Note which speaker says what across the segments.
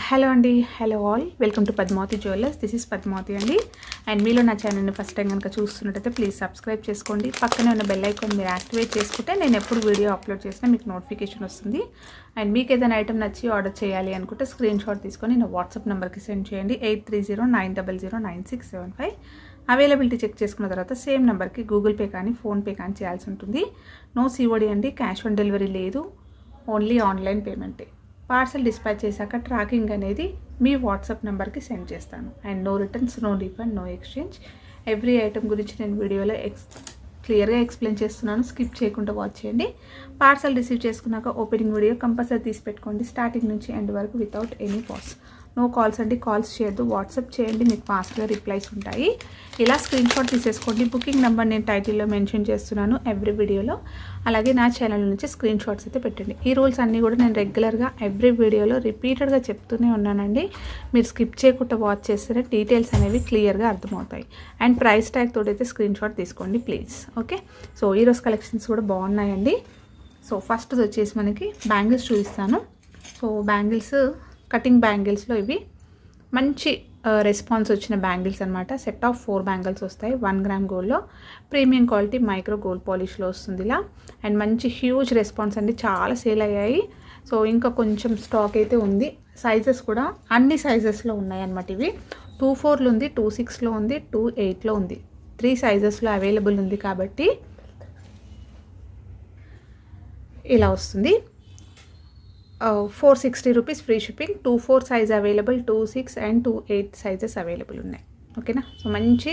Speaker 1: Hello అండి, hello all, welcome to Padmavathi jewellers. This is Padmavathi అండి. And మీలో నా ఛానల్ని ఫస్ట్ టైం కనుక చూస్తున్నట్టయితే ప్లీజ్ సబ్స్క్రైబ్ చేసుకోండి. పక్కనే ఉన్న బెల్ ఐకాన్ మీరు యాక్టివేట్ చేసుకుంటే నేను ఎప్పుడు వీడియో అప్లోడ్ చేసినా మీకు నోటిఫికేషన్ వస్తుంది. అండ్ మీకు ఏదైనా ఐటమ్ నచ్చి ఆర్డర్ చేయాలి అనుకుంటే స్క్రీన్ షాట్ తీసుకొని నా వాట్సాప్ నెంబర్కి సెండ్ చేయండి. 8309009675. అవైలబిలిటీ చెక్ చేసుకున్న తర్వాత సేమ్ నెంబర్కి గూగుల్ పే కానీ ఫోన్పే కానీ చేయాల్సి ఉంటుంది. నో సిఓడి అండి, క్యాష్ ఆన్ డెలివరీ లేదు, ఓన్లీ ఆన్లైన్ పేమెంటే. పార్సల్ డిస్పాచ్ చేశాక ట్రాకింగ్ అనేది మీ వాట్సాప్ నెంబర్కి సెండ్ చేస్తాను. And no returns, no refund, no exchange. Every item గురించి నేను వీడియోలో క్లియర్గా ఎక్స్ప్లెయిన్ చేస్తున్నాను, స్కిప్ చేయకుండా వాచ్ చేయండి. పార్సల్ రిసీవ్ చేసుకున్నాక ఓపెనింగ్ వీడియో కంపల్సరీ తీసి పెట్టుకోండి, స్టార్టింగ్ నుంచి ఎండ్ వరకు without any pass. No calls అండి, కాల్స్ చేయొద్దు, వాట్సాప్ చేయండి, మీకు ఫాస్ట్గా రిప్లైస్ ఉంటాయి. ఇలా స్క్రీన్ షాట్ తీసేసుకోండి. బుకింగ్ నెంబర్ నేను టైటిల్లో మెన్షన్ చేస్తున్నాను ఎవ్రీ వీడియోలో. అలాగే నా ఛానల్ నుంచి స్క్రీన్ షాట్స్ అయితే పెట్టండి. ఈ రూల్స్ అన్నీ కూడా నేను రెగ్యులర్గా ఎవ్రీ వీడియోలో రిపీటెడ్గా చెప్తూనే ఉన్నానండి. మీరు స్కిప్ చేయకుండా వాచ్ చేస్తేనే డీటెయిల్స్ అనేవి క్లియర్గా అర్థమవుతాయి. అండ్ ప్రైస్ ట్యాగ్ తోటి అయితే స్క్రీన్ షాట్ తీసుకోండి ప్లీజ్. ఓకే, సో ఈరోజు కలెక్షన్స్ కూడా బాగున్నాయండి. సో ఫస్ట్ వచ్చేసి మనకి బ్యాంగిల్స్ చూపిస్తాను. సో బ్యాంగిల్స్, కటింగ్ బ్యాంగిల్స్లో ఇవి మంచి రెస్పాన్స్ వచ్చిన బ్యాంగిల్స్ అనమాట. సెట్ ఆఫ్ 4 బ్యాంగిల్స్ వస్తాయి. 1 గ్రామ్ గోల్డ్లో ప్రీమియం క్వాలిటీ మైక్రో గోల్డ్ పాలిష్లో వస్తుంది ఇలా. అండ్ మంచి హ్యూజ్ రెస్పాన్స్ అండి, చాలా సేల్ అయ్యాయి. సో ఇంకా కొంచెం స్టాక్ అయితే ఉంది. సైజెస్ కూడా అన్ని సైజెస్లో ఉన్నాయి అనమాట. ఇవి 2/4లో ఉంది, 2/6లో ఉంది, 2/8లో ఉంది. 3 సైజెస్లో అవైలబుల్ ఉంది కాబట్టి ఇలా వస్తుంది. 460 rupees free shipping. 2/4 size available, 2/6 and 2/8 sizes available ఉన్నాయి. ఓకేనా, సో మంచి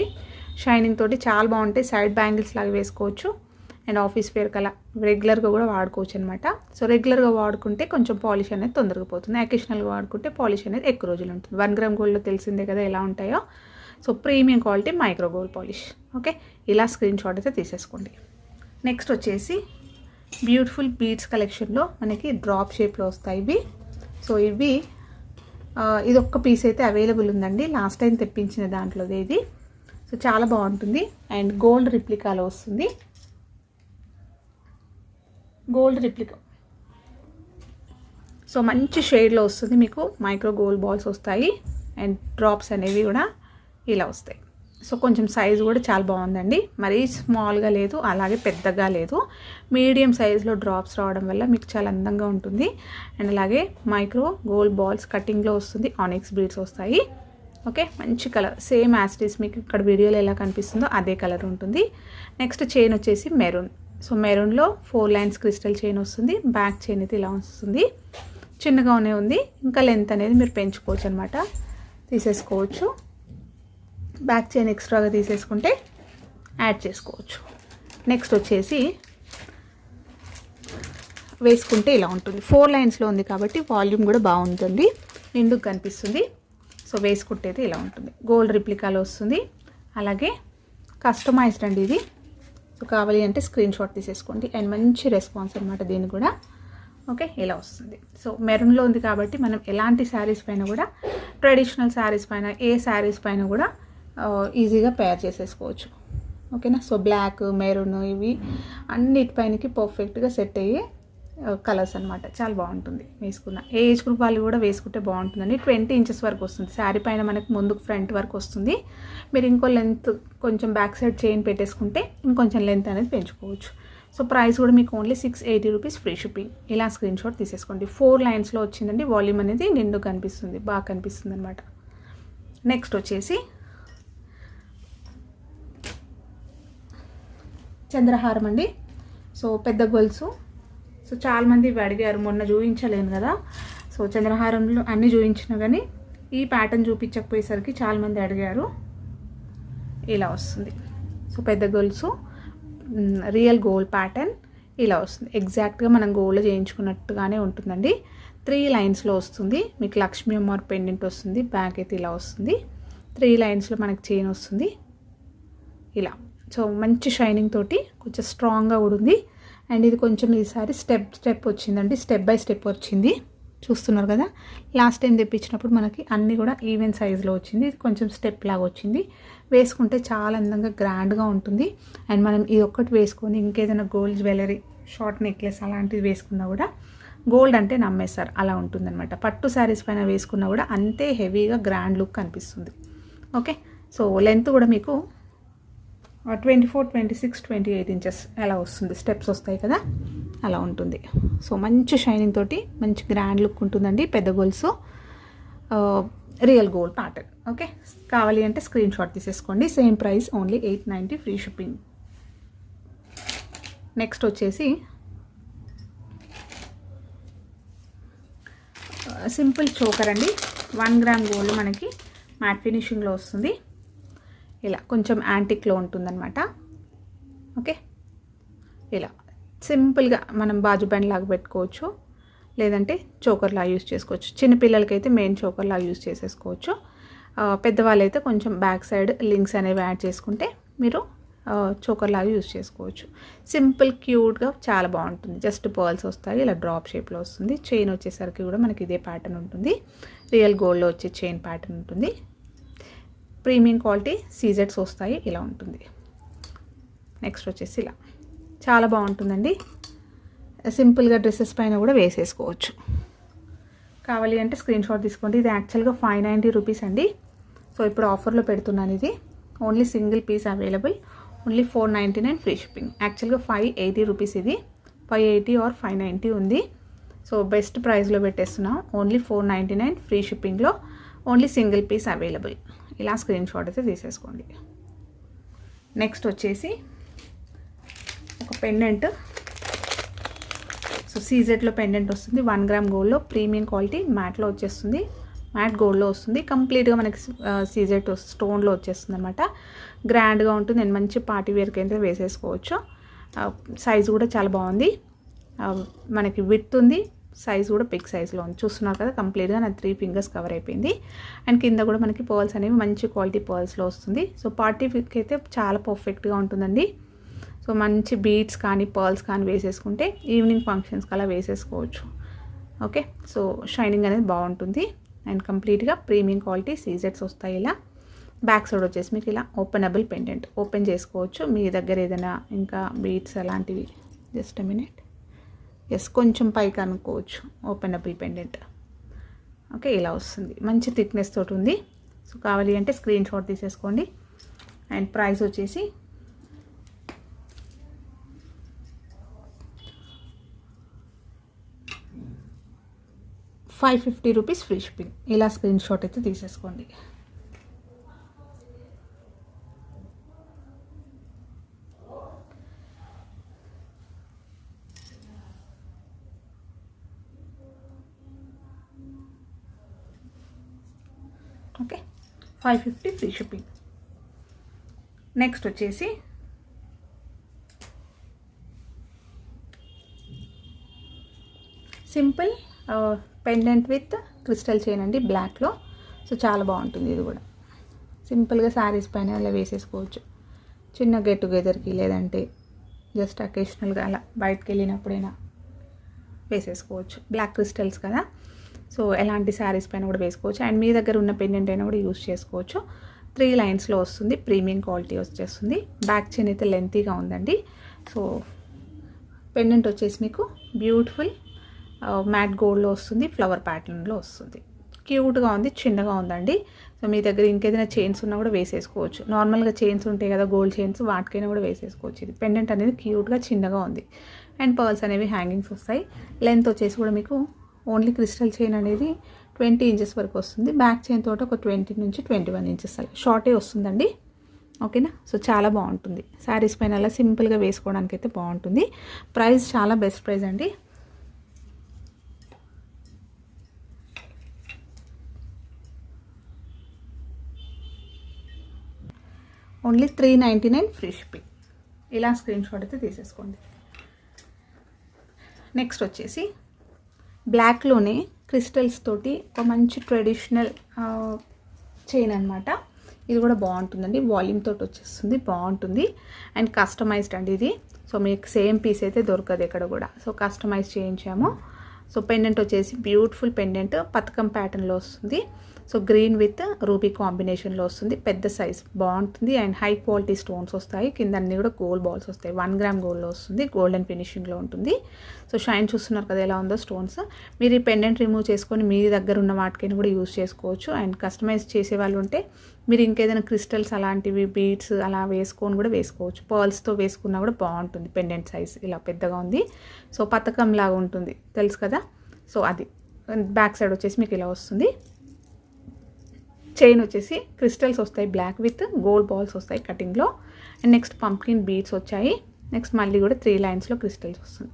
Speaker 1: షైనింగ్ తోటి చాలా బాగుంటాయి. సైడ్ బ్యాంగిల్స్ లాగా వేసుకోవచ్చు అండ్ ఆఫీస్ వేర్ కలా రెగ్యులర్గా కూడా వాడుకోవచ్చు అనమాట. సో రెగ్యులర్గా వాడుకుంటే కొంచెం పాలిష్ అనేది తొందరగా పోతుంది, అకేషనల్గా వాడుకుంటే పాలిష్ అనేది ఎక్కువ రోజులు ఉంటుంది. 1 గ్రామ్ గోల్డ్లో తెలిసిందే కదా ఎలా ఉంటాయో. So premium quality micro gold polish. Okay, ఇలా స్క్రీన్ షాట్ అయితే తీసేసుకోండి. నెక్స్ట్ వచ్చేసి బ్యూటిఫుల్ బీడ్స్ కలెక్షన్లో మనకి డ్రాప్ షేప్లో వస్తాయి ఇవి. సో ఇవి ఇది ఒక్క పీస్ అయితే అవైలబుల్ ఉందండి, లాస్ట్ టైం తెప్పించిన దాంట్లో ఇది. సో చాలా బాగుంటుంది అండ్ గోల్డ్ రిప్లికాలో వస్తుంది. గోల్డ్ రిప్లికా సో మంచి షేడ్లో వస్తుంది మీకు. మైక్రో గోల్డ్ బాల్స్ వస్తాయి అండ్ డ్రాప్స్ అనేవి కూడా ఇలా వస్తాయి. సో కొంచెం సైజు కూడా చాలా బాగుందండి, మరీ స్మాల్గా లేదు అలాగే పెద్దగా లేదు, మీడియం సైజులో డ్రాప్స్ రావడం వల్ల మీకు చాలా అందంగా ఉంటుంది. అండ్ అలాగే మైక్రో గోల్డ్ బాల్స్ కటింగ్లో వస్తుంది, ఆనిక్స్ బీడ్స్ వస్తాయి. ఓకే, మంచి కలర్, సేమ్ యాస్టీస్ మీకు ఇక్కడ వీడియోలో ఎలా కనిపిస్తుందో అదే కలర్ ఉంటుంది. నెక్స్ట్ చైన్ వచ్చేసి మెరూన్. సో మెరూన్లో 4 లైన్స్ క్రిస్టల్ చైన్ వస్తుంది. బ్యాక్ చైన్ అయితే ఇలా వస్తుంది, చిన్నగానే ఉంది. ఇంకా లెంత్ అనేది మీరు పెంచుకోవచ్చు అనమాట, తీసేసుకోవచ్చు. బ్యాక్ చైన్ ఎక్స్ట్రాగా తీసేసుకుంటే యాడ్ చేసుకోవచ్చు. నెక్స్ట్ వచ్చేసి వేసుకుంటే ఇలా ఉంటుంది. 4 లైన్స్లో ఉంది కాబట్టి వాల్యూమ్ కూడా బాగుంటుంది, నిండుగా కనిపిస్తుంది. సో వేసుకుంటే అయితే ఇలా ఉంటుంది. గోల్డ్ రిప్లికాలో వస్తుంది, అలాగే కస్టమైజ్డ్ అండి ఇది. సో కావాలి అంటే స్క్రీన్ షాట్ తీసేసుకోండి. అండ్ మంచి రెస్పాన్స్ అనమాట దీనికి కూడా. ఓకే, ఇలా వస్తుంది. సో మెరూన్లో ఉంది కాబట్టి మనం ఎలాంటి శారీస్ పైన కూడా, ట్రెడిషనల్ శారీస్ పైన, ఏ శారీస్ పైన కూడా ఈజీగా పేర్ చేసేసుకోవచ్చు. ఓకేనా, సో బ్లాక్, మెరూన్ ఇవి అన్నిటిపైనకి పర్ఫెక్ట్గా సెట్ అయ్యే కలర్స్ అనమాట. చాలా బాగుంటుంది వేసుకున్న. ఏ ఏజ్ గ్రూప్ వాళ్ళు కూడా వేసుకుంటే బాగుంటుందండి. 20 ఇంచెస్ వరకు వస్తుంది శారీ పైన, మనకు ముందుకు ఫ్రంట్ వరకు వస్తుంది. మీరు ఇంకో లెంత్ కొంచెం బ్యాక్ సైడ్ చైన్ పెట్టేసుకుంటే ఇంకొంచెం లెంత్ అనేది పెంచుకోవచ్చు. సో ప్రైస్ కూడా మీకు ఓన్లీ 680 రూపీస్ ఫ్రీ షిప్పింగ్. ఇలా స్క్రీన్ షాట్ తీసేసుకోండి. 4 లైన్స్లో వచ్చిందండి, వాల్యూమ్ అనేది నిండు కనిపిస్తుంది, బాగా కనిపిస్తుంది అనమాట. నెక్స్ట్ వచ్చేసి చంద్రహారం అండి. సో పెద్ద గొలుసు. సో చాలామంది ఇవి అడిగారు, మొన్న చూపించలేను కదా. సో చంద్రహారంలో అన్నీ చూపించినా కానీ ఈ ప్యాటర్న్ చూపించకపోయేసరికి చాలామంది అడిగారు. ఇలా వస్తుంది. సో పెద్ద గొలుసు, రియల్ గోల్డ్ ప్యాటర్న్ ఇలా వస్తుంది. ఎగ్జాక్ట్గా మనం గోల్డ్ చేయించుకున్నట్టుగానే ఉంటుందండి. 3 లైన్స్లో వస్తుంది మీకు. లక్ష్మీ అమ్మవారి పెండెంట్ వస్తుంది. బ్యాక్ అయితే ఇలా వస్తుంది. 3 లైన్స్లో మనకి చైన్ వస్తుంది ఇలా. సో మంచి షైనింగ్ తోటి కొంచెం స్ట్రాంగ్గా కూడా ఉంది. అండ్ ఇది కొంచెం ఈసారి స్టెప్ వచ్చిందండి, స్టెప్ బై స్టెప్ వచ్చింది. చూస్తున్నారు కదా, లాస్ట్ టైం తెప్పించినప్పుడు మనకి అన్నీ కూడా ఈవెన్ సైజులో వచ్చింది. ఇది కొంచెం స్టెప్ లాగా వచ్చింది. వేసుకుంటే చాలా అందంగా గ్రాండ్గా ఉంటుంది. అండ్ మనం ఇది ఒక్కటి వేసుకొని ఇంకేదైనా గోల్డ్ జ్యువెలరీ, షార్ట్ నెక్లెస్ అలాంటివి వేసుకున్నా కూడా గోల్డ్ అంటే నమ్మేస్తారు, అలా ఉంటుందన్నమాట. పట్టు శారీస్ పైన వేసుకున్నా కూడా అంతే హెవీగా గ్రాండ్ లుక్ కనిపిస్తుంది. ఓకే, సో లెంత్ కూడా మీకు 24, 26, 28 ఇంచెస్ అలా వస్తుంది, స్టెప్స్ వస్తాయి కదా, అలా ఉంటుంది. సో మంచి షైనింగ్ తోటి మంచి గ్రాండ్ లుక్ ఉంటుందండి. పెద్ద goals, real gold pattern. Okay, కావాలి అంటే స్క్రీన్ షాట్ తీసేసుకోండి. Same price, only 890 free shipping. Next వచ్చేసి సింపుల్ చోకర్ అండి. 1 గ్రామ్ గోల్డ్ మనకి మ్యాట్ ఫినిషింగ్లో వస్తుంది. ఇలా కొంచెం యాంటిక్లో ఉంటుందన్నమాట. ఓకే, ఇలా సింపుల్గా మనం బాజు బ్యాండ్ లాగా పెట్టుకోవచ్చు, లేదంటే చోకర్లా యూజ్ చేసుకోవచ్చు. చిన్నపిల్లలకైతే మెయిన్ చోకర్లా యూజ్ చేసేసుకోవచ్చు. పెద్దవాళ్ళు అయితే కొంచెం బ్యాక్ సైడ్ లింక్స్ అనేవి యాడ్ చేసుకుంటే మీరు చోకర్ లాగా యూజ్ చేసుకోవచ్చు. సింపుల్ క్యూట్గా చాలా బాగుంటుంది. జస్ట్ పర్ల్స్ వస్తాయి, ఇలా డ్రాప్ షేప్లో వస్తుంది. చైన్ వచ్చేసరికి కూడా మనకి ఇదే ప్యాటర్న్ ఉంటుంది. రియల్ గోల్డ్లో వచ్చే చైన్ ప్యాటర్న్ ఉంటుంది. ప్రీమియం క్వాలిటీ సీజెట్స్ వస్తాయి, ఇలా ఉంటుంది. నెక్స్ట్ వచ్చేసి ఇలా చాలా బాగుంటుందండి. సింపుల్గా డ్రెస్సెస్ పైన కూడా వేసేసుకోవచ్చు. కావాలి అంటే స్క్రీన్ షాట్ తీసుకోండి. ఇది యాక్చువల్గా 590 రూపీస్ అండి. సో ఇప్పుడు ఆఫర్లో పెడుతున్నాను. ఇది only single piece available, only 499 free shipping. యాక్చువల్గా 580 రూపీస్, ఇది 580 ఆర్ 590 ఉంది. సో బెస్ట్ ప్రైస్లో పెట్టేస్తున్నాం. ఓన్లీ 499 ఫ్రీ షిప్పింగ్లో, ఓన్లీ సింగిల్ పీస్ అవైలబుల్. ఇలా స్క్రీన్ షాట్ అయితే తీసేసుకోండి. నెక్స్ట్ వచ్చేసి ఒక పెండెంట్. సో సీజెట్లో పెండెంట్ వస్తుంది. 1 గ్రామ్ గోల్డ్లో ప్రీమియం క్వాలిటీ మ్యాట్లో వచ్చేస్తుంది. మ్యాట్ గోల్డ్లో వస్తుంది. కంప్లీట్గా మనకి సీజెట్ స్టోన్లో వచ్చేస్తుంది అనమాట. గ్రాండ్గా ఉంటుంది అండ్ మంచి పార్టీ వేర్కి అయితే వేసేసుకోవచ్చు. సైజ్ కూడా చాలా బాగుంది. మనకి విడ్త్ ఉంది, సైజ్ కూడా బిగ్ సైజ్లో ఉంది. చూస్తున్నారు కదా, కంప్లీట్గా నా 3 ఫింగర్స్ కవర్ అయిపోయింది. అండ్ కింద కూడా మనకి పర్ల్స్ అనేవి మంచి క్వాలిటీ పర్ల్స్లో వస్తుంది. సో పార్టీ వేర్కి అయితే చాలా పర్ఫెక్ట్గా ఉంటుందండి. సో మంచి బీడ్స్ కానీ పర్ల్స్ కానీ వేసేసుకుంటే ఈవినింగ్ ఫంక్షన్స్కి అలా వేసేసుకోవచ్చు. ఓకే, సో షైనింగ్ అనేది బాగుంటుంది. అండ్ కంప్లీట్గా ప్రీమియం క్వాలిటీ సీజెట్స్ వస్తాయి. ఇలా బ్యాక్ సైడ్ వచ్చేసి మీకు ఇలా ఓపెనబుల్ పెండెంట్, ఓపెన్ చేసుకోవచ్చు. మీ దగ్గర ఏదైనా ఇంకా బీడ్స్ అలాంటివి, జస్ట్ ఎ మినిట్, ఎస్ కొంచెం పైకి అనుకోవచ్చు, ఓపెనబుల్ పెండెంట్. ఓకే, ఇలా వస్తుంది. మంచి థిక్నెస్ తోటి ఉంది. సో కావాలి అంటే స్క్రీన్ షాట్ తీసేసుకోండి. అండ్ ప్రైస్ వచ్చేసి 550 రూపీస్ ఫ్రీ షిప్పింగ్. ఇలా స్క్రీన్ షాట్ అయితే తీసేసుకోండి. Okay, 550 free shipping. నెక్స్ట్ వచ్చేసి simple pendant with crystal chain అండి, బ్లాక్లో. సో చాలా బాగుంటుంది. ఇది కూడా సింపుల్గా శారీస్ పైన అలా వేసేసుకోవచ్చు. చిన్న గెట్ టుగెదర్కి, లేదంటే జస్ట్ అకేషనల్గా అలా బయటకు వెళ్ళినప్పుడైనా వేసేసుకోవచ్చు. బ్లాక్ క్రిస్టల్స్ కదా, సో ఎలాంటి శారీస్ పైన కూడా వేసుకోవచ్చు. అండ్ మీ దగ్గర ఉన్న పెండెంట్ అయినా కూడా యూస్ చేసుకోవచ్చు. 3 లైన్స్లో వస్తుంది, ప్రీమియం క్వాలిటీ వచ్చేస్తుంది. బ్యాక్ చైన్ అయితే లెంతీగా ఉందండి. సో పెండెంట్ వచ్చేసి మీకు బ్యూటిఫుల్ మ్యాట్ గోల్డ్లో వస్తుంది, ఫ్లవర్ ప్యాటర్న్లో వస్తుంది. క్యూట్గా ఉంది, చిన్నగా ఉందండి. సో మీ దగ్గర ఇంకేదైనా చైన్స్ ఉన్నా కూడా వేసేసుకోవచ్చు. నార్మల్గా చైన్స్ ఉంటాయి కదా, గోల్డ్ చైన్స్, వాటికైనా కూడా వేసేసుకోవచ్చు. ఇది పెండెంట్ అనేది క్యూట్గా చిన్నగా ఉంది. అండ్ పర్ల్స్ అనేవి హ్యాంగింగ్స్ వస్తాయి. లెంత్ వచ్చేసి కూడా మీకు ఓన్లీ క్రిస్టల్ చైన్ అనేది 20 ఇంచెస్ వరకు వస్తుంది. బ్యాక్ చైన్ తోటి ఒక 20 నుంచి 21 ఇంచెస్ అలా షార్టే వస్తుందండి. ఓకేనా, సో చాలా బాగుంటుంది. శారీస్ పైన అలా సింపుల్గా వేసుకోవడానికి అయితే బాగుంటుంది. ప్రైస్ చాలా బెస్ట్ ప్రైస్ అండి. Only 399 free shipping. ఇలా స్క్రీన్ షాట్ అయితే తీసేసుకోండి. నెక్స్ట్ వచ్చేసి బ్లాక్లోనే క్రిస్టల్స్ తోటి ఒక మంచి ట్రెడిషనల్ చైన్ అనమాట. ఇది కూడా బాగుంటుందండి. వాల్యూమ్ తోటి వచ్చేస్తుంది, బాగుంటుంది. అండ్ కస్టమైజ్డ్ అండి ఇది. సో మీకు సేమ్ పీస్ అయితే దొరకదు ఎక్కడ కూడా. సో కస్టమైజ్ చేయించాము. సో పెండెంట్ వచ్చేసి బ్యూటిఫుల్ పెండెంట్ పతకం ప్యాటర్న్లో వస్తుంది. సో గ్రీన్ విత్ రూబీ కాంబినేషన్లో వస్తుంది. పెద్ద సైజ్ బాగుంటుంది అండ్ హై క్వాలిటీ స్టోన్స్ వస్తాయి. కింద అన్నీ కూడా గోల్డ్ బాల్స్ వస్తాయి. 1 గ్రామ్ గోల్డ్లో వస్తుంది. గోల్డెన్ ఫినిషింగ్లో ఉంటుంది. సో షైన్ చూస్తున్నారు కదా ఎలా ఉందో స్టోన్స్. మీరు ఈ పెండెంట్ రిమూవ్ చేసుకొని మీ దగ్గర ఉన్న వాటికైనా కూడా యూస్ చేసుకోవచ్చు. అండ్ కస్టమైజ్ చేసే వాళ్ళు ఉంటే మీరు ఇంకేదైనా క్రిస్టల్స్ అలాంటివి బీడ్స్ అలా వేసుకొని కూడా వేసుకోవచ్చు. పర్ల్స్తో వేసుకున్నా కూడా బాగుంటుంది. పెండెంట్ సైజ్ ఇలా పెద్దగా ఉంది. సో పతకం లాగా ఉంటుంది తెలుసు కదా. సో అది బ్యాక్ సైడ్ వచ్చేసి మీకు ఇలా వస్తుంది. చైన్ వచ్చేసి క్రిస్టల్స్ వస్తాయి బ్లాక్ విత్ గోల్డ్ బాల్స్ వస్తాయి కటింగ్లో. అండ్ నెక్స్ట్ పంప్కిన్ బీడ్స్ వచ్చాయి. నెక్స్ట్ మళ్ళీ కూడా 3 లైన్స్లో క్రిస్టల్స్ వస్తుంది.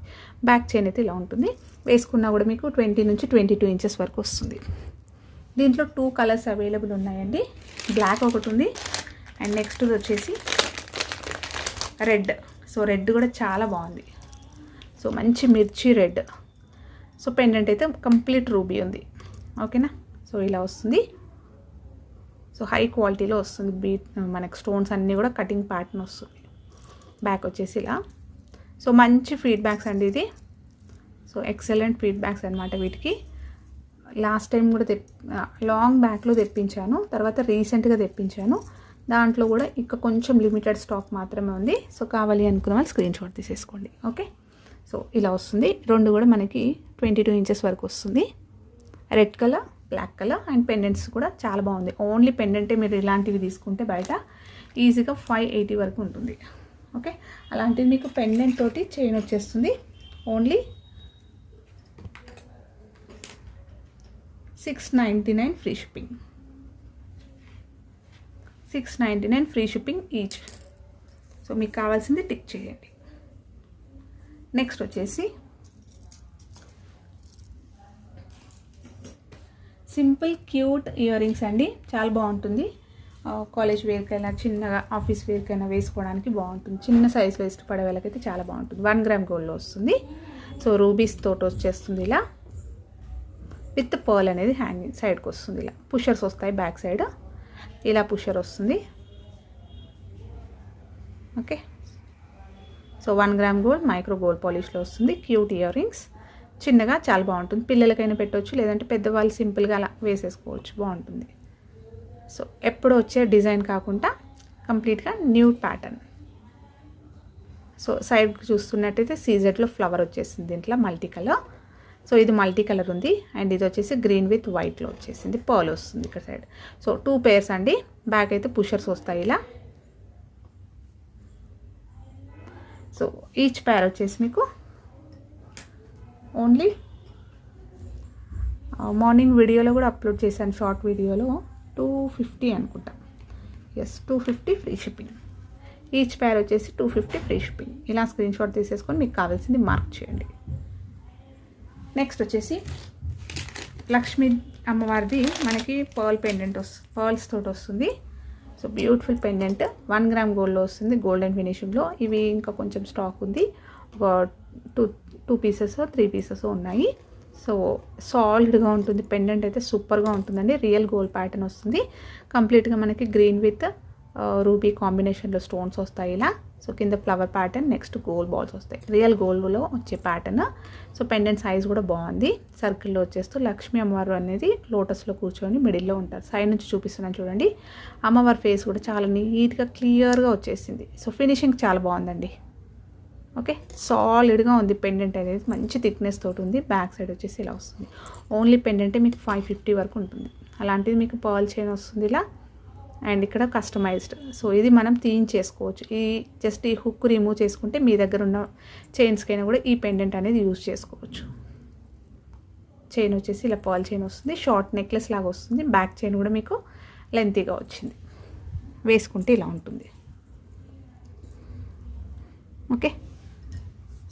Speaker 1: బ్యాక్ చైన్ అయితే ఇలా ఉంటుంది. వేసుకున్నా కూడా మీకు 20 నుంచి 22 ఇంచెస్ వరకు వస్తుంది. దీంట్లో 2 కలర్స్ అవైలబుల్ ఉన్నాయండి. బ్లాక్ ఒకటి ఉంది అండ్ నెక్స్ట్ వచ్చేసి రెడ్. సో రెడ్ కూడా చాలా బాగుంది. సో మంచి మిర్చి రెడ్. సో పెండెంట్ అయితే కంప్లీట్ రూబీ ఉంది. ఓకేనా. సో ఇలా వస్తుంది. సో హై క్వాలిటీలో వస్తుంది. బీట్ మనకు స్టోన్స్ అన్నీ కూడా కటింగ్ ప్యాటర్న్ వస్తుంది. బ్యాక్ వచ్చేసి ఇలా. సో మంచి ఫీడ్బ్యాక్స్ అండి ఇది. సో ఎక్సలెంట్ ఫీడ్బ్యాక్స్ అనమాట వీటికి. లాస్ట్ టైం కూడా లాంగ్ బ్యాక్లో తెప్పించాను, తర్వాత రీసెంట్గా తెప్పించాను. దాంట్లో కూడా ఇంకా కొంచెం లిమిటెడ్ స్టాక్ మాత్రమే ఉంది. సో కావాలి అనుకున్న వాళ్ళు స్క్రీన్ షాట్ తీసేసుకోండి. ఓకే. సో ఇలా వస్తుంది. 2 కూడా మనకి 22 ఇంచెస్ వరకు వస్తుంది. Red colour, black colour and pendants కూడా చాలా బాగుంది. ఓన్లీ పెండెంటే మీరు ఇలాంటివి తీసుకుంటే బయట ఈజీగా 580 వరకు ఉంటుంది. ఓకే. అలాంటిది మీకు పెండెంట్ తోటి చైన్ వచ్చేస్తుంది. Only 699 free shipping. 699 free shipping each. So మీకు కావాల్సింది టిక్ చేయండి. నెక్స్ట్ వచ్చేసి సింపుల్ క్యూట్ ఇయర్ రింగ్స్ అండి. చాలా బాగుంటుంది. కాలేజ్ వేర్కైనా చిన్నగా ఆఫీస్ వేర్కైనా వేసుకోవడానికి బాగుంటుంది. చిన్న సైజ్ వేస్ట్ పడే వాళ్ళకైతే చాలా బాగుంటుంది. 1 గ్రామ్ గోల్డ్లో వస్తుంది. సో రూబీస్ తోటి వచ్చేస్తుంది ఇలా. విత్ పర్ల్ అనేది హ్యాంగింగ్ సైడ్కి వస్తుంది. ఇలా పుషర్స్ వస్తాయి బ్యాక్ సైడ్. ఇలా పుషర్ వస్తుంది. Okay. So 1 gram gold micro gold పాలిష్లో వస్తుంది. క్యూట్ ఇయర్ రింగ్స్ చిన్నగా చాలా బాగుంటుంది. పిల్లలకైనా పెట్టవచ్చు, లేదంటే పెద్దవాళ్ళు సింపుల్గా అలా వేసేసుకోవచ్చు. బాగుంటుంది. సో ఎప్పుడు వచ్చే డిజైన్ కాకుండా కంప్లీట్గా న్యూ ప్యాటర్న్. సో సైడ్ చూస్తున్నట్టయితే సీజెడ్లో ఫ్లవర్ వచ్చేసింది. దీంట్లో మల్టీ కలర్. సో ఇది మల్టీ కలర్ ఉంది అండ్ ఇది వచ్చేసి గ్రీన్ విత్ వైట్లో వచ్చేసింది. పర్ల్ వస్తుంది ఇక్కడ సైడ్. సో 2 పేర్స్ అండి. బ్యాక్ అయితే పుషర్స్ వస్తాయి ఇలా. సో ఈచ్ పేర్ వచ్చేసి మీకు ఓన్లీ మార్నింగ్ వీడియోలో కూడా అప్లోడ్ చేశాను. షార్ట్ వీడియోలో 250 అనుకుంటా. Yes 250 free shipping. Each pair వచ్చేసి 250 ఫ్రీ షిప్పింగ్. ఇలా స్క్రీన్ షాట్ తీసేసుకొని మీకు కావాల్సింది మార్క్ చేయండి. నెక్స్ట్ వచ్చేసి లక్ష్మీ అమ్మవారిది మనకి పర్ల్ పెండెంట్ పర్ల్స్ తోటి వస్తుంది. సో బ్యూటిఫుల్ పెండెంట్ 1 గ్రామ్ గోల్డ్లో వస్తుంది. గోల్డెన్ ఫినిషింగ్లో. ఇవి ఇంకా కొంచెం స్టాక్ ఉంది. ఒక 2 పీసెస్ 3 పీసెస్ ఉన్నాయి. సో సాలిడ్గా ఉంటుంది. పెండెంట్ అయితే సూపర్గా ఉంటుందండి. రియల్ గోల్డ్ ప్యాటర్న్ వస్తుంది. కంప్లీట్గా మనకి గ్రీన్ విత్ రూబీ కాంబినేషన్లో స్టోన్స్ వస్తాయి ఇలా. సో కింద flower pattern, next gold balls వస్తాయి. రియల్ గోల్డ్లో వచ్చే ప్యాటర్న్. సో పెండెంట్ సైజ్ కూడా బాగుంది. సర్కిల్లో వచ్చేస్తూ లక్ష్మీ అమ్మవారు అనేది లోటస్లో కూర్చొని మిడిల్లో ఉంటారు. సైడ్ నుంచి చూపిస్తున్నాను చూడండి. అమ్మవారి ఫేస్ కూడా చాలా నీట్గా క్లియర్గా వచ్చేసింది. సో ఫినిషింగ్ చాలా బాగుందండి. ఓకే. సాలిడ్గా ఉంది పెండెంట్ అనేది. మంచి థిక్నెస్ తోటి ఉంది. బ్యాక్ సైడ్ వచ్చేసి ఇలా వస్తుంది. ఓన్లీ పెండెంటే మీకు 550 వరకు ఉంటుంది. అలాంటిది మీకు పర్ల్ చైన్ వస్తుంది ఇలా. అండ్ ఇక్కడ కస్టమైజ్డ్. సో ఇది మనం తీయించేసుకోవచ్చు. ఈ జస్ట్ ఈ హుక్ రిమూవ్ చేసుకుంటే మీ దగ్గర ఉన్న చైన్స్కైనా కూడా ఈ పెండెంట్ అనేది యూజ్ చేసుకోవచ్చు. చైన్ వచ్చేసి ఇలా పర్ల్ చైన్ వస్తుంది. షార్ట్ నెక్లెస్ లాగా వస్తుంది. బ్యాక్ చైన్ కూడా మీకు లెంతీగా వచ్చింది. వేసుకుంటే ఇలా ఉంటుంది. ఓకే.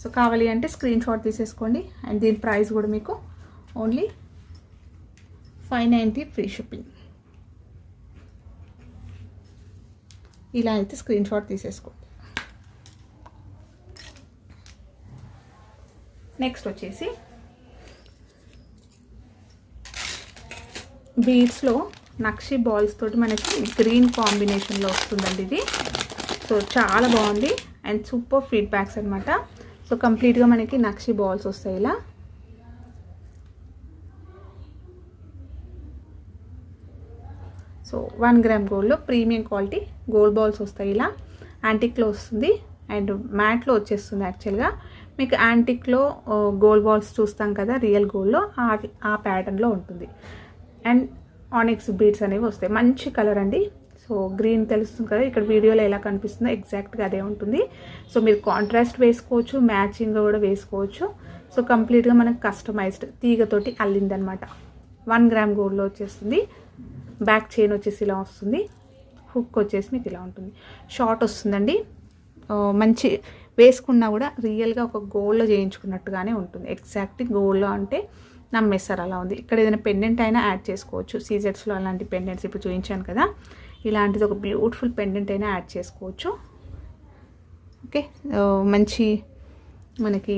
Speaker 1: సో కావాలి అంటే స్క్రీన్ షాట్ తీసేసుకోండి. అండ్ దీని ప్రైస్ కూడా మీకు ఓన్లీ 590 ఫ్రీ షిప్పింగ్. ఇలా అయితే స్క్రీన్ షాట్ తీసేసుకోండి. నెక్స్ట్ వచ్చేసి బీడ్స్లో నక్షి బాల్స్ తోటి మనకి గ్రీన్ కాంబినేషన్లో వస్తుందండి ఇది. సో చాలా బాగుంది అండ్ సూపర్ ఫీడ్బ్యాక్స్ అనమాట. సో కంప్లీట్గా మనకి నక్షి బాల్స్ వస్తాయి ఇలా. సో 1 గ్రామ్ గోల్డ్లో ప్రీమియం క్వాలిటీ గోల్డ్ బాల్స్ వస్తాయి. ఇలా యాంటిక్లో వస్తుంది అండ్ మ్యాట్లో వచ్చేస్తుంది. యాక్చువల్గా మీకు యాంటిక్లో గోల్డ్ బాల్స్ చూస్తాం కదా రియల్ గోల్డ్లో ఆ ప్యాటర్న్లో ఉంటుంది. అండ్ ఆనిక్స్ బీడ్స్ అనేవి వస్తాయి. మంచి కలర్ అండి. సో గ్రీన్ తెలుస్తుంది కదా, ఇక్కడ వీడియోలో ఎలా కనిపిస్తుందో ఎగ్జాక్ట్గా అదే ఉంటుంది. సో మీరు కాంట్రాస్ట్ వేసుకోవచ్చు, మ్యాచింగ్గా కూడా వేసుకోవచ్చు. సో కంప్లీట్గా మనకు కస్టమైజ్డ్ తీగతోటి అల్లిందనమాట. 1 గ్రామ్ గోల్డ్లో వచ్చేస్తుంది. బ్యాక్ చైన్ వచ్చేసి ఇలా వస్తుంది. హుక్ వచ్చేసి మీకు ఇలా ఉంటుంది. షార్ట్ వస్తుందండి. మంచి వేసుకున్నా కూడా రియల్గా ఒక గోల్డ్లో చేయించుకున్నట్టుగానే ఉంటుంది. ఎగ్జాక్ట్ గోల్డ్లో అంటే నమ్మేస్తారు అలా ఉంది. ఇక్కడ ఏదైనా పెండెంట్ అయినా యాడ్ చేసుకోవచ్చు. సీజెట్స్లో అలాంటి పెండెంట్స్ ఇప్పుడు చూపించాను కదా, ఇలాంటిది ఒక బ్యూటిఫుల్ పెండెంట్ అయినా యాడ్ చేసుకోవచ్చు. ఓకే, మంచి మనకి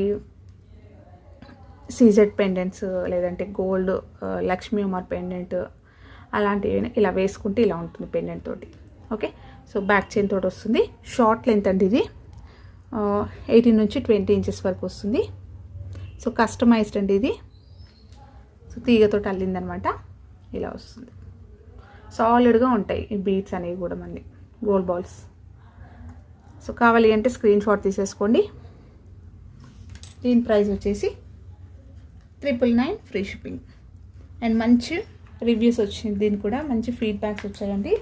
Speaker 1: సీజెడ్ పెండెంట్స్ లేదంటే గోల్డ్ లక్ష్మీ అమ్మవారి పెండెంట్ అలాంటివి ఇలా వేసుకుంటే ఇలా ఉంటుంది పెండెంట్ తోటి. ఓకే, సో బ్యాక్ చైన్ తోటి వస్తుంది. షార్ట్ లెంత్ అండి ఇది. 18 నుంచి 20 ఇంచెస్ వరకు వస్తుంది. సో కస్టమైజ్డ్ అండి ఇది. సో తీగతోటి అల్లిందనమాట. ఇలా వస్తుంది. సాలిడ్గా ఉంటాయి ఈ బీడ్స్ అనేవి కూడా మళ్ళీ గోల్డ్ బాల్స్. సో కావాలి అంటే స్క్రీన్ షాట్ తీసేసుకోండి. దీని ప్రైస్ వచ్చేసి 999 ఫ్రీ షిప్పింగ్. అండ్ మంచి రివ్యూస్ వచ్చింది. దీనికి కూడా మంచి ఫీడ్బ్యాక్స్ వచ్చాయండి.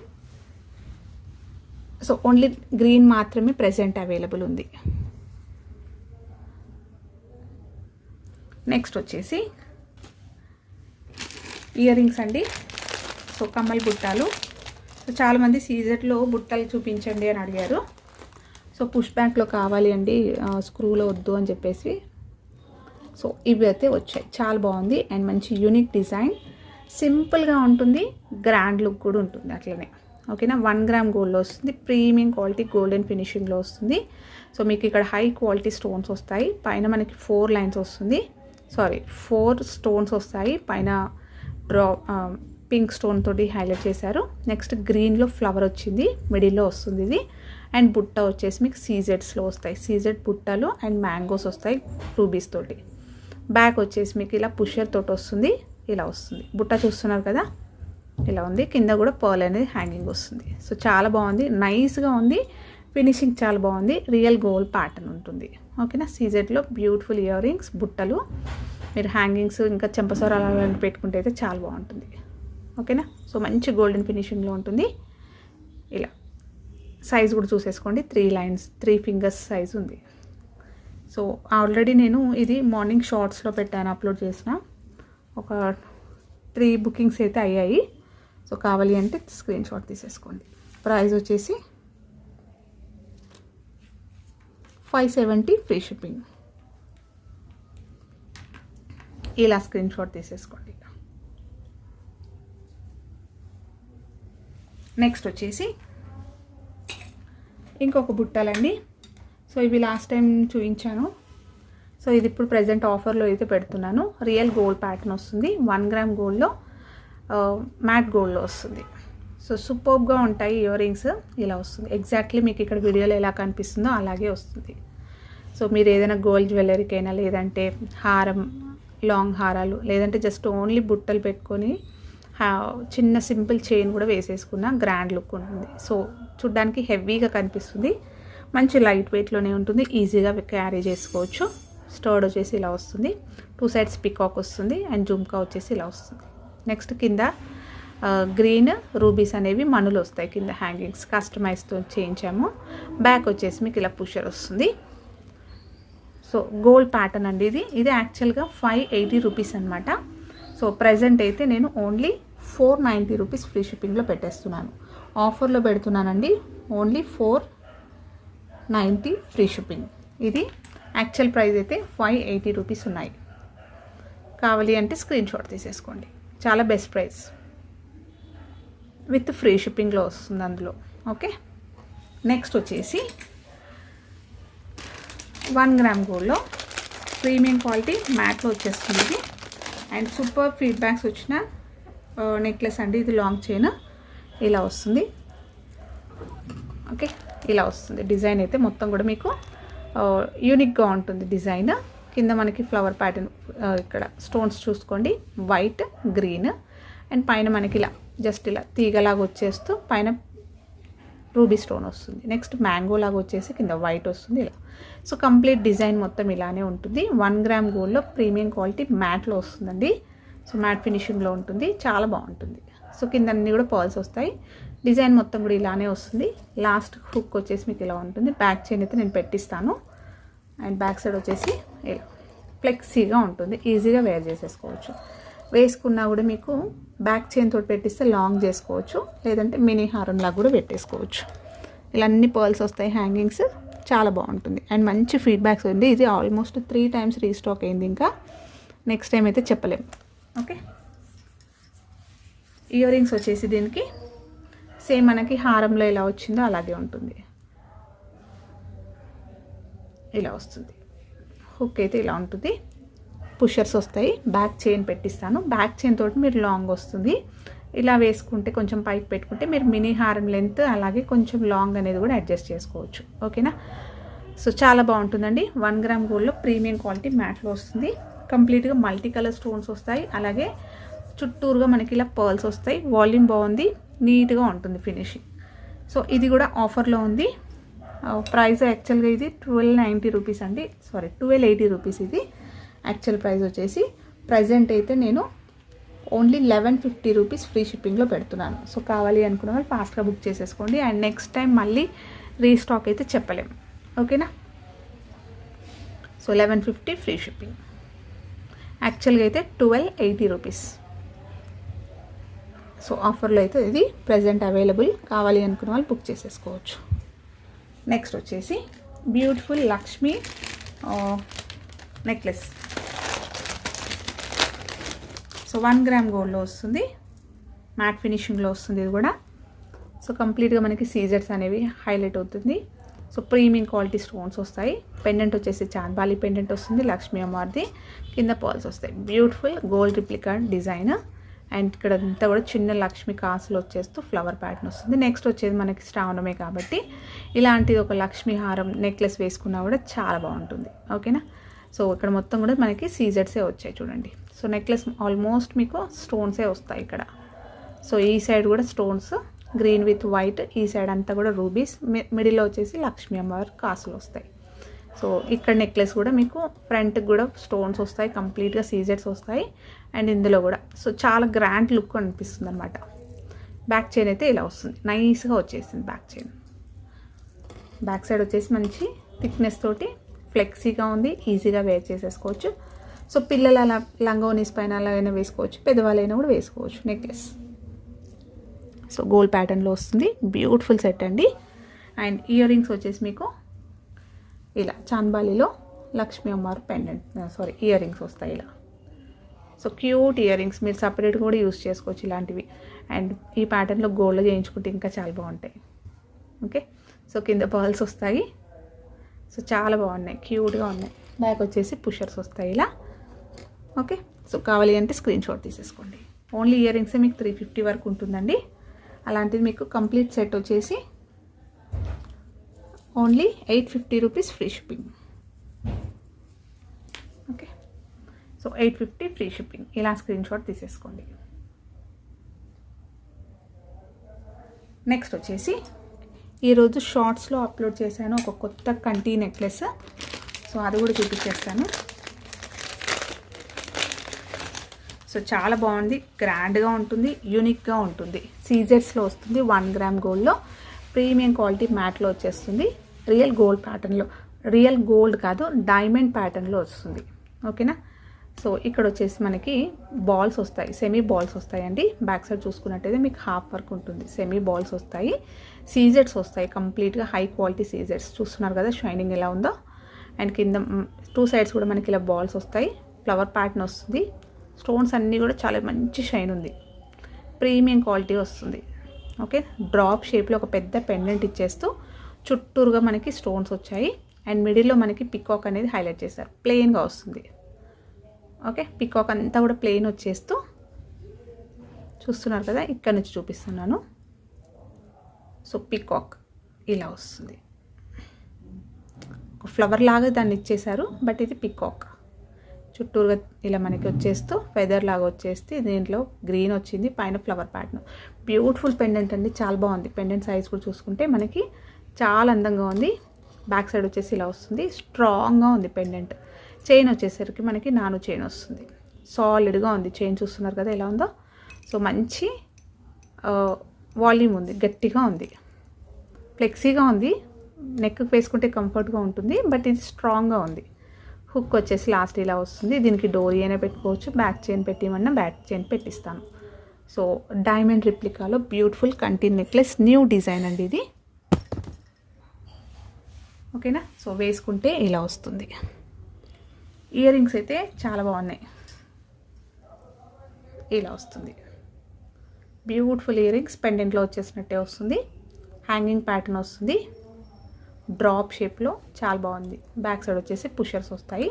Speaker 1: సో ఓన్లీ గ్రీన్ మాత్రమే ప్రెజెంట్ అవైలబుల్ ఉంది. నెక్స్ట్ వచ్చేసి ఇయర్ రింగ్స్ అండి. సో కమ్మల్ బుట్టాలు. సో చాలామంది సీజెట్లో బుట్టలు చూపించండి అని అడిగారు. సో పుష్ బ్యాక్లో కావాలి అండి, స్క్రూలో వద్దు అని చెప్పేసి. సో ఇవి అయితే వచ్చాయి. చాలా బాగుంది అండ్ మంచి యూనిక్ డిజైన్. సింపుల్గా ఉంటుంది, గ్రాండ్ లుక్ కూడా ఉంటుంది అట్లనే. ఓకేనా, 1 గ్రామ్ గోల్డ్లో వస్తుంది. ప్రీమియం క్వాలిటీ గోల్డెన్ ఫినిషింగ్లో వస్తుంది. సో మీకు ఇక్కడ హై క్వాలిటీ స్టోన్స్ వస్తాయి. పైన మనకి 4 లైన్స్ వస్తుంది, 4 స్టోన్స్ వస్తాయి. పైన పింక్ స్టోన్ తోటి హైలైట్ చేశారు. నెక్స్ట్ గ్రీన్లో ఫ్లవర్ వచ్చింది, మిడిల్లో వస్తుంది ఇది. అండ్ బుట్ట వచ్చేసి మీకు సీజెడ్స్లో వస్తాయి. సీజెడ్ బుట్టలు అండ్ మ్యాంగోస్ వస్తాయి రూబీస్ తోటి. బ్యాక్ వచ్చేసి మీకు ఇలా పుషర్ తోటి వస్తుంది. ఇలా వస్తుంది. బుట్ట చూస్తున్నారు కదా, ఇలా ఉంది. కింద కూడా పర్ల్ అనేది హ్యాంగింగ్ వస్తుంది. సో చాలా బాగుంది, నైస్గా ఉంది. ఫినిషింగ్ చాలా బాగుంది. రియల్ గోల్డ్ ప్యాటర్న్ ఉంటుంది. ఓకేనా, సీజెడ్లో బ్యూటిఫుల్ ఇయర్ రింగ్స్, బుట్టలు, మీరు హ్యాంగింగ్స్ ఇంకా చెంపసోరాలు అలాంటివి పెట్టుకుంటే అయితే చాలా బాగుంటుంది. ఓకేనా, సో మంచి గోల్డెన్ ఫినిషింగ్లో ఉంటుంది. ఇలా సైజ్ కూడా చూసేసుకోండి. 3 లైన్స్ 3 ఫింగర్స్ సైజ్ ఉంది. సో ఆల్రెడీ నేను ఇది మార్నింగ్ షార్ట్స్లో పెట్టాను, అప్లోడ్ చేసిన. ఒక 3 బుకింగ్స్ అయితే అయ్యాయి. సో కావాలి అంటే స్క్రీన్ షాట్ తీసేసుకోండి. ప్రైస్ వచ్చేసి 570 ఫ్రీ షిప్పింగ్. ఇలా స్క్రీన్ షాట్ తీసేసుకోండి. నెక్స్ట్ వచ్చేసి ఇంకొక బుట్టాలండి. సో ఇవి లాస్ట్ టైం చూపించాను. సో ఇది ఇప్పుడు ప్రజెంట్ ఆఫర్లో అయితే పెడుతున్నాను. రియల్ గోల్డ్ ప్యాటర్న్ వస్తుంది. 1 గ్రామ్ గోల్డ్లో మ్యాట్ గోల్డ్లో వస్తుంది. సో సూపర్గా ఉంటాయి ఇయర్ రింగ్స్. ఇలా వస్తుంది. ఎగ్జాక్ట్లీ మీకు ఇక్కడ వీడియోలో ఎలా కనిపిస్తుందో అలాగే వస్తుంది. సో మీరు ఏదైనా గోల్డ్ జ్యువెలరీకైనా లేదంటే హారం, లాంగ్ హారాలు, లేదంటే జస్ట్ ఓన్లీ బుట్టలు పెట్టుకొని చిన్న సింపుల్ చైన్ కూడా వేసేసుకున్న గ్రాండ్ లుక్ ఉంటుంది. సో చూడ్డానికి హెవీగా కనిపిస్తుంది. మంచి లైట్ వెయిట్లోనే ఉంటుంది. ఈజీగా క్యారీ చేసుకోవచ్చు. స్టర్డ్ వచ్చేసి ఇలా వస్తుంది. 2 సైడ్స్ పికాక్ వస్తుంది అండ్ జుమ్కా వచ్చేసి ఇలా వస్తుంది. నెక్స్ట్ కింద గ్రీన్ రూబీస్ అనేవి మనులు వస్తాయి కింద హ్యాంగింగ్స్, కస్టమైజ్తో చేయించాము. బ్యాక్ వచ్చేసి మీకు ఇలా పుషర్ వస్తుంది. సో గోల్డ్ ప్యాటర్న్ అండి ఇది. ఇది యాక్చువల్గా 580 రూపీస్ అనమాట. సో ప్రజెంట్ అయితే నేను ఓన్లీ 490 రూపీస్ ఫ్రీ షిప్పింగ్లో పెట్టేస్తున్నాను. ఆఫర్లో పెడుతున్నానండి. Only 490 free shipping. ఇది యాక్చువల్ ప్రైస్ అయితే 580 రూపీస్ ఉన్నాయి. కావాలి అంటే స్క్రీన్ షాట్ తీసేసుకోండి. చాలా బెస్ట్ ప్రైస్ విత్ ఫ్రీ షిప్పింగ్లో వస్తుంది అందులో. ఓకే, నెక్స్ట్ వచ్చేసి 1 గ్రామ్ గోల్డ్లో ప్రీమియం క్వాలిటీ మ్యాట్లో వచ్చేస్తుంది ఇది. అండ్ సూపర్ ఫీడ్బ్యాక్స్ వచ్చిన నెక్లెస్ అండి. ఇది లాంగ్ చైన్ ఇలా వస్తుంది. ఓకే, ఇలా వస్తుంది. డిజైన్ అయితే మొత్తం కూడా మీకు యూనిక్గా ఉంటుంది డిజైన్. కింద మనకి ఫ్లవర్ ప్యాటర్న్, ఇక్కడ స్టోన్స్ చూసుకోండి, వైట్, గ్రీన్ అండ్ పైన మనకి ఇలా జస్ట్ ఇలా తీగలాగా వచ్చేస్తూ పైన రూబీ స్టోన్ వస్తుంది. నెక్స్ట్ మ్యాంగో లాగా వచ్చేసి కింద వైట్ వస్తుంది ఇలా. సో కంప్లీట్ డిజైన్ మొత్తం ఇలానే ఉంటుంది. 1 గ్రామ్ గోల్డ్లో ప్రీమియం క్వాలిటీ మ్యాట్లో వస్తుందండి. సో మ్యాట్ ఫినిషింగ్లో ఉంటుంది, చాలా బాగుంటుంది. సో కింద అన్నీ కూడా పర్ల్స్ వస్తాయి. డిజైన్ మొత్తం కూడా ఇలానే వస్తుంది. లాస్ట్ హుక్ వచ్చేసి మీకు ఇలా ఉంటుంది. బ్యాక్ చైన్ అయితే నేను పెట్టిస్తాను. అండ్ బ్యాక్ సైడ్ వచ్చేసి ఇలా ఫ్లెక్సీగా ఉంటుంది, ఈజీగా వేర్ చేసేసుకోవచ్చు. వేసుకున్నా కూడా మీకు బ్యాక్ చైన్ తోటి పెట్టిస్తే లాంగ్ చేసుకోవచ్చు, లేదంటే మినీ హారంలా కూడా పెట్టేసుకోవచ్చు. ఇలా అన్ని పర్ల్స్ వస్తాయి, హ్యాంగింగ్స్, చాలా బాగుంటుంది. అండ్ మంచి ఫీడ్బ్యాక్స్ ఉంది. ఇది ఆల్మోస్ట్ 3 టైమ్స్ రీస్టాక్ అయింది. ఇంకా నెక్స్ట్ టైం అయితే చెప్పలేము. ఓకే, ఇయర్ రింగ్స్ వచ్చేసి దీనికి సేమ్ మనకి హారంలో ఎలా వచ్చిందో అలాగే ఉంటుంది. ఇలా వస్తుంది. హుక్ అయితే ఇలా ఉంటుంది. పుషర్స్ వస్తాయి. బ్యాక్ చైన్ పెట్టిస్తాను. బ్యాక్ చైన్ తోటి మీరు లాంగ్ వస్తుంది. ఇలా వేసుకుంటే కొంచెం పైకి పెట్టుకుంటే మీరు మినీ హారం లెంత్ అలాగే కొంచెం లాంగ్ అనేది కూడా అడ్జస్ట్ చేసుకోవచ్చు. ఓకేనా? సో చాలా బాగుంటుందండి. 1 గ్రామ్ గోల్డ్లో ప్రీమియం క్వాలిటీ మ్యాట్లో వస్తుంది. కంప్లీట్గా మల్టీ కలర్ స్టోన్స్ వస్తాయి. అలాగే చుట్టూరుగా మనకి ఇలా పర్ల్స్ వస్తాయి. వాల్యూమ్ బాగుంది, నీట్గా ఉంటుంది ఫినిషింగ్. సో ఇది కూడా ఆఫర్లో ఉంది. ప్రైస్ యాక్చువల్గా ఇది 1290 రూపీస్ అండి. సారీ 1280 రూపీస్ ఇది యాక్చువల్ ప్రైస్ వచ్చేసి. ప్రజెంట్ అయితే నేను ఓన్లీ 1150 రూపీస్ ఫ్రీ షిప్పింగ్లో పెడుతున్నాను. సో కావాలి అనుకున్న వాళ్ళు ఫాస్ట్గా బుక్ చేసేసుకోండి. అండ్ నెక్స్ట్ టైం మళ్ళీ రీస్టాక్ అయితే చెప్పలేము. ఓకేనా? So 1150 free shipping. యాక్చువల్గా అయితే 1280 రూపీస్. సో ఆఫర్లో అయితే ఇది ప్రజెంట్ అవైలబుల్. కావాలి అనుకున్న వాళ్ళు బుక్ చేసేసుకోవచ్చు. నెక్స్ట్ వచ్చేసి beautiful Lakshmi necklace. So 1 gram గోల్డ్లో వస్తుంది. మ్యాట్ ఫినిషింగ్లో వస్తుంది ఇది కూడా. సో కంప్లీట్గా మనకి సీజర్స్ అనేవి హైలైట్ అవుతుంది. సో ప్రీమియం క్వాలిటీ స్టోన్స్ వస్తాయి. పెండెంట్ వచ్చేసి చాంద్బాలి పెండెంట్ వస్తుంది, లక్ష్మీ అమ్మవారిది. కింద పర్ల్స్ వస్తాయి. Beautiful gold replica design. And ఇక్కడ అంతా కూడా చిన్న లక్ష్మి కాసులు వచ్చేస్తూ ఫ్లవర్ ప్యాటర్న్ వస్తుంది. నెక్స్ట్ వచ్చేది మనకి శ్రావణమే కాబట్టి ఇలాంటిది ఒక లక్ష్మీ హారం నెక్లెస్ వేసుకున్నా కూడా చాలా బాగుంటుంది. ఓకేనా? సో ఇక్కడ మొత్తం కూడా మనకి సీజర్సే వచ్చాయి చూడండి. సో నెక్లెస్ ఆల్మోస్ట్ మీకు స్టోన్సే వస్తాయి ఇక్కడ. సో ఈ సైడ్ కూడా స్టోన్స్ గ్రీన్ విత్ వైట్, ఈ సైడ్ అంతా కూడా రూబీస్, మిడిల్లో వచ్చేసి లక్ష్మీ అమ్మవారి కాసులు వస్తాయి. సో ఇక్కడ నెక్లెస్ కూడా మీకు ఫ్రంట్కి కూడా స్టోన్స్ వస్తాయి, కంప్లీట్గా సీజర్స్ వస్తాయి. అండ్ ఇందులో కూడా సో చాలా గ్రాండ్ లుక్ అనిపిస్తుంది అనమాట. బ్యాక్ చైన్ అయితే ఇలా వస్తుంది, నైస్గా వచ్చేసింది బ్యాక్ చైన్. బ్యాక్ సైడ్ వచ్చేసి మంచి థిక్నెస్ తోటి ఫ్లెక్సీగా ఉంది, ఈజీగా వేర్ చేసేసుకోవచ్చు. సో పిల్లలు అలా లంగోనీస్ పైన అలా అయినా వేసుకోవచ్చు, పెద్దవాళ్ళైనా కూడా వేసుకోవచ్చు నెక్లెస్. సో గోల్డ్ ప్యాటర్న్లో వస్తుంది. బ్యూటిఫుల్ సెట్ అండి. అండ్ ఇయర్ రింగ్స్ వచ్చేసి మీకు ఇలా చాంద్బాలిలో లక్ష్మీ అమ్మవారు పెండెంట్ ఇయర్ రింగ్స్ వస్తాయి ఇలా. సో క్యూట్ ఇయర్ రింగ్స్, మీరు సపరేట్గా కూడా యూస్ చేసుకోవచ్చు ఇలాంటివి. అండ్ ఈ ప్యాటర్న్లో గోల్డ్లో చేయించుకుంటే ఇంకా చాలా బాగుంటాయి. ఓకే, సో కింద పర్ల్స్ వస్తాయి. సో చాలా బాగున్నాయి, క్యూట్గా ఉన్నాయి. బ్యాక్ వచ్చేసి పుషర్స్ వస్తాయి ఇలా. ఓకే, సో కావాలి అంటే స్క్రీన్ షాట్ తీసేసుకోండి. ఓన్లీ ఇయర్ రింగ్సే మీకు 350 వరకు ఉంటుందండి. అలాంటిది మీకు కంప్లీట్ సెట్ వచ్చేసి only 850 rupees free shipping. Okay, so 850 free shipping. ఇలా స్క్రీన్ షాట్ తీసేసుకోండి. నెక్స్ట్ వచ్చేసి ఈరోజు షార్ట్స్లో అప్లోడ్ చేశాను ఒక కొత్త కంటి నెక్లెస్. సో అది కూడా చూపించేస్తాను. సో చాలా బాగుంది, గ్రాండ్గా ఉంటుంది, యూనిక్గా ఉంటుంది. సీజర్స్లో వస్తుంది. 1 గ్రామ్ గోల్డ్లో ప్రీమియం క్వాలిటీ మ్యాట్లో వచ్చేస్తుంది. రియల్ గోల్డ్ ప్యాటర్న్లో, రియల్ గోల్డ్ కాదు డైమండ్ ప్యాటర్న్లో వస్తుంది. ఓకేనా? సో ఇక్కడ వచ్చేసి మనకి బాల్స్ వస్తాయి, సెమీ బాల్స్ వస్తాయండి. బ్యాక్ సైడ్ చూసుకున్నట్టయితే మీకు హాఫ్ వర్క్ ఉంటుంది, సెమీ బాల్స్ వస్తాయి, సీజర్స్ వస్తాయి, కంప్లీట్గా హై క్వాలిటీ సీజర్స్. చూస్తున్నారు కదా షైనింగ్ ఎలా ఉందో. అండ్ కింద 2 సైడ్స్ కూడా మనకి ఇలా బాల్స్ వస్తాయి, ఫ్లవర్ ప్యాటర్న్ వస్తుంది. స్టోన్స్ అన్నీ కూడా చాలా మంచి షైన్ ఉంది, ప్రీమియం క్వాలిటీ వస్తుంది. ఓకే, డ్రాప్ షేప్లో ఒక పెద్ద పెండెంట్ ఇచ్చేస్తూ చుట్టూరుగా మనకి స్టోన్స్ వచ్చాయి. అండ్ మిడిల్లో మనకి పికాక్ అనేది హైలైట్ చేశారు, ప్లెయిన్గా వస్తుంది. ఓకే, పికాక్ అంతా కూడా ప్లెయిన్ వచ్చేస్తూ చూస్తున్నారు కదా, ఇక్కడ నుంచి చూపిస్తున్నాను. సో పికాక్ ఇలా వస్తుంది, ఒక ఫ్లవర్ లాగా దాన్ని ఇచ్చేశారు, బట్ ఇది పికాక్. చుట్టూరుగా ఇలా మనకి వచ్చేస్తూ ఫెదర్ లాగా వచ్చేస్తే దీంట్లో గ్రీన్ వచ్చింది, పైన ఫ్లవర్ ప్యాటర్న్. బ్యూటిఫుల్ పెండెంట్ అండి, చాలా బాగుంది. పెండెంట్ సైజ్ కూడా చూసుకుంటే మనకి చాలా అందంగా ఉంది. బ్యాక్ సైడ్ వచ్చేసి ఇలా వస్తుంది, స్ట్రాంగ్గా ఉంది పెండెంట్. చైన్ వచ్చేసరికి మనకి నాను చైన్ వస్తుంది, సాలిడ్గా ఉంది. చైన్ చూస్తున్నారు కదా ఎలా ఉందో. సో మంచి వాల్యూమ్ ఉంది, గట్టిగా ఉంది, ఫ్లెక్సీగా ఉంది. నెక్కి వేసుకుంటే కంఫర్ట్గా ఉంటుంది, బట్ ఇది స్ట్రాంగ్గా ఉంది. హుక్ వచ్చేసి లాస్ట్ ఇలా వస్తుంది. దీనికి డోరీ అయినా పెట్టుకోవచ్చు, బ్యాక్ చైన్ పెట్టిమన్నా బ్యాక్ చైన్ పెట్టిస్తాను. సో డైమండ్ రిప్లికాలో బ్యూటిఫుల్ కంటి నెక్లెస్, న్యూ డిజైన్ అండి ఇది. ఓకేనా. సో వేసుకుంటే ఇలా వస్తుంది. ఇయర్ రింగ్స్ అయితే చాలా బాగున్నాయి. ఇలా వస్తుంది బ్యూటిఫుల్ ఇయర్ రింగ్స్. పెండెంట్లో వచ్చేసినట్టే వస్తుంది, హ్యాంగింగ్ ప్యాటర్న్ వస్తుంది, డ్రాప్ షేప్లో చాలా బాగుంది. బ్యాక్ సైడ్ వచ్చేసి పుషర్స్ వస్తాయి.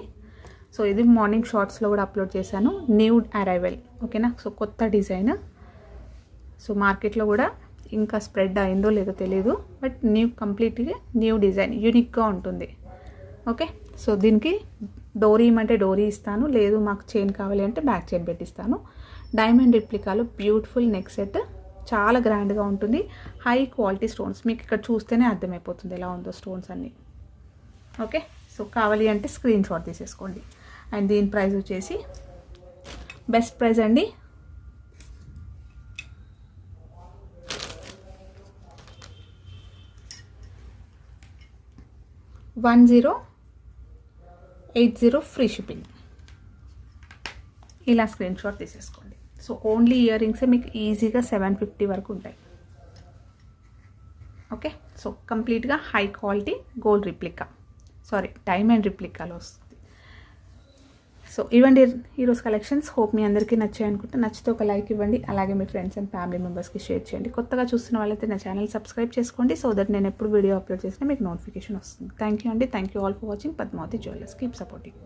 Speaker 1: సో ఇది మార్నింగ్ షార్ట్స్లో కూడా అప్లోడ్ చేశాను, న్యూ అరైవల్. ఓకేనా. సో కొత్త డిజైన్. సో మార్కెట్లో కూడా ఇంకా స్ప్రెడ్ అయిందో లేదో తెలియదు, బట్ కంప్లీట్గా న్యూ డిజైన్, యూనిక్గా ఉంటుంది. ఓకే. సో దీనికి డోరీ ఇమ్మంటే డోరీ ఇస్తాను, లేదు మాకు చైన్ కావాలి అంటే బ్యాక్ చైన్ పెట్టిస్తాను. డైమండ్ రిప్లికాలో బ్యూటిఫుల్ నెక్ సెట్, చాలా గ్రాండ్గా ఉంటుంది. హై క్వాలిటీ స్టోన్స్, మీకు ఇక్కడ చూస్తేనే అర్థమైపోతుంది ఎలా ఉందో స్టోన్స్ అన్నీ. ఓకే. సో కావాలి అంటే స్క్రీన్ షాట్ తీసేసుకోండి. అండ్ దీని ప్రైస్ వచ్చేసి బెస్ట్ ప్రైస్ అండి, 1080 ఫ్రీ షిప్పింగ్. ఇలా స్క్రీన్ షాట్ తీసేసుకోండి. సో ఓన్లీ ఇయర్ రింగ్సే మీకు ఈజీగా 750 వరకు ఉంటాయి. ఓకే. సో కంప్లీట్గా high quality gold replica, diamond రిప్లికాలో వస్తుంది. సో ఇవ్వండి ఈరోజు కలెక్షన్స్. హోప్ మీ అందరికీ నచ్చాయి అనుకుంటే, నచ్చితే ఒక లైక్ ఇవ్వండి, అలాగే మీ ఫ్రెండ్స్ అండ్ ఫ్యామిలీ మెంబర్స్కి షేర్ చేయండి. కొత్తగా చూస్తున్న వాళ్ళైతే నా ఛానల్ సబ్స్క్రైబ్ చేసుకోండి, సో దట్ నేను ఎప్పుడు వీడియో అప్లోడ్ చేసినా మీకు నోటిఫికేషన్ వస్తుంది. థ్యాంక్ యూ అండి. Thank you all for watching Padmavathi jewellers. Keep supporting.